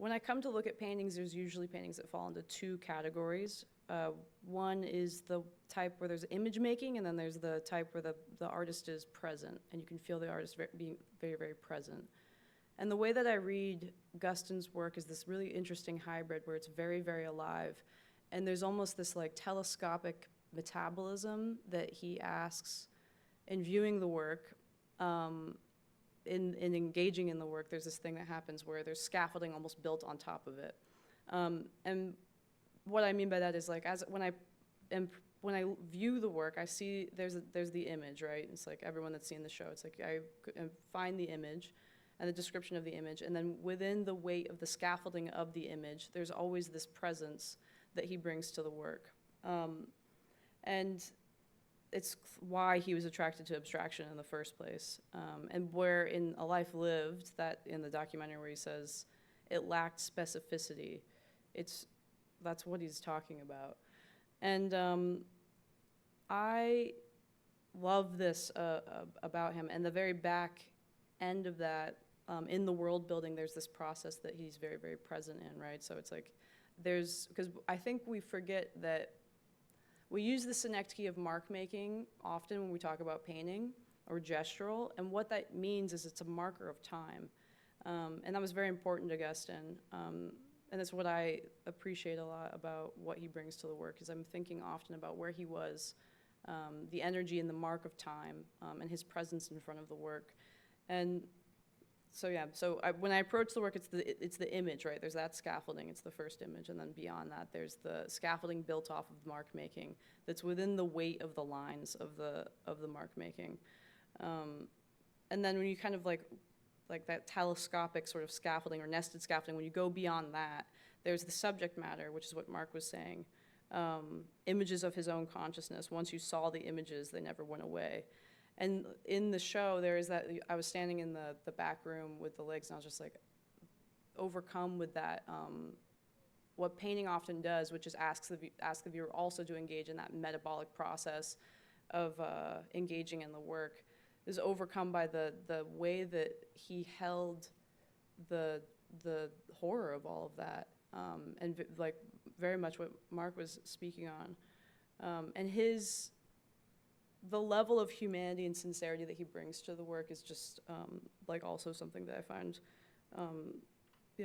when I come to look at paintings, there's usually paintings that fall into two categories. One is the type where there's image making, and then there's the type where the artist is present, and you can feel the artist being very, very present. And the way that I read Guston's work is this really interesting hybrid where it's very, very alive. And there's almost this like telescopic metabolism that he asks in viewing the work, in engaging in the work. There's this thing that happens where there's scaffolding almost built on top of it. And what I mean by that is like when I view the work, I see there's the image, right? It's like everyone that's seen the show. It's like I find the image and the description of the image, and then within the weight of the scaffolding of the image, there's always this presence that he brings to the work. And it's why he was attracted to abstraction in the first place. And where in A Life Lived, that in the documentary where he says it lacked specificity, that's what he's talking about. And I love this about him. And the very back end of that, in the world building, there's this process that he's very, very present in, right? So it's like because I think we forget that we use the synecdoche of mark making often when we talk about painting or gestural, and what that means is it's a marker of time. And that was very important to Guston. And that's what I appreciate a lot about what he brings to the work, is I'm thinking often about where he was, the energy and the mark of time, and his presence in front of the work. And so yeah, when I approach the work, it's the image, right? There's that scaffolding, it's the first image, and then beyond that, there's the scaffolding built off of mark making that's within the weight of the lines of the mark making. And then when you kind of like that telescopic sort of scaffolding or nested scaffolding, when you go beyond that, there's the subject matter, which is what Mark was saying. Images of his own consciousness. Once you saw the images, they never went away. And in the show, there is that, I was standing in the back room with the legs, and I was just like overcome with that, what painting often does, which is ask the viewer also to engage in that metabolic process of engaging in the work, is overcome by the way that he held the horror of all of that, and like very much what Mark was speaking on, and the level of humanity and sincerity that he brings to the work is just like also something that I find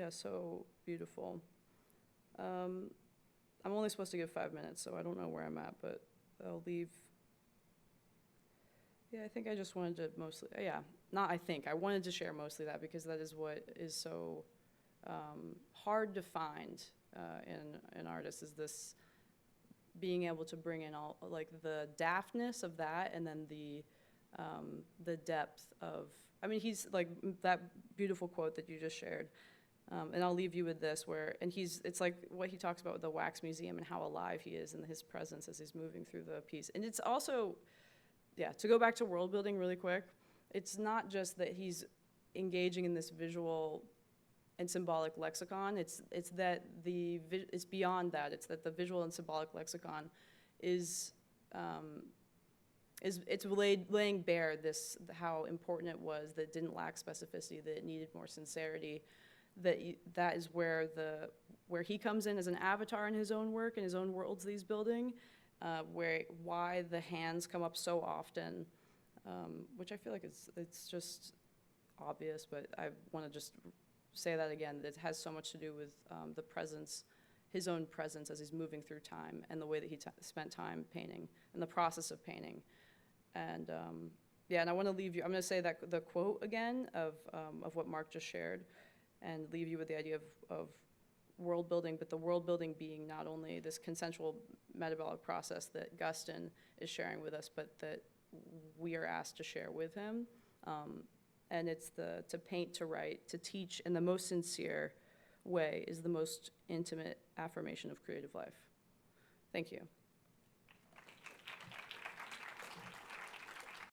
so beautiful. I'm only supposed to give 5 minutes, so I don't know where I'm at, but I'll leave. Yeah, I think I just wanted to mostly, I wanted to share mostly that, because that is what is so hard to find in artists, is this being able to bring in all like the daftness of that, and then the depth of, he's like that beautiful quote that you just shared. And I'll leave you with this, it's like what he talks about with the wax museum and how alive he is in his presence as he's moving through the piece. And it's also, to go back to world building really quick, it's not just that he's engaging in this visual and symbolic lexicon. It's that it's beyond that. It's that the visual and symbolic lexicon is laying bare how important it was, that it didn't lack specificity, that it needed more sincerity. That is where he comes in as an avatar in his own work, in his own worlds that he's building, why the hands come up so often, which I feel like it's just obvious, but I want to just say that again, that it has so much to do with the presence, his own presence as he's moving through time, and the way that he spent time painting, and the process of painting. And and I want to leave you, I'm going to say that the quote again of what Mark just shared, and leave you with the idea of world building, but the world building being not only this consensual metabolic process that Guston is sharing with us, but that we are asked to share with him. And it's to paint, to write, to teach in the most sincere way is the most intimate affirmation of creative life. Thank you.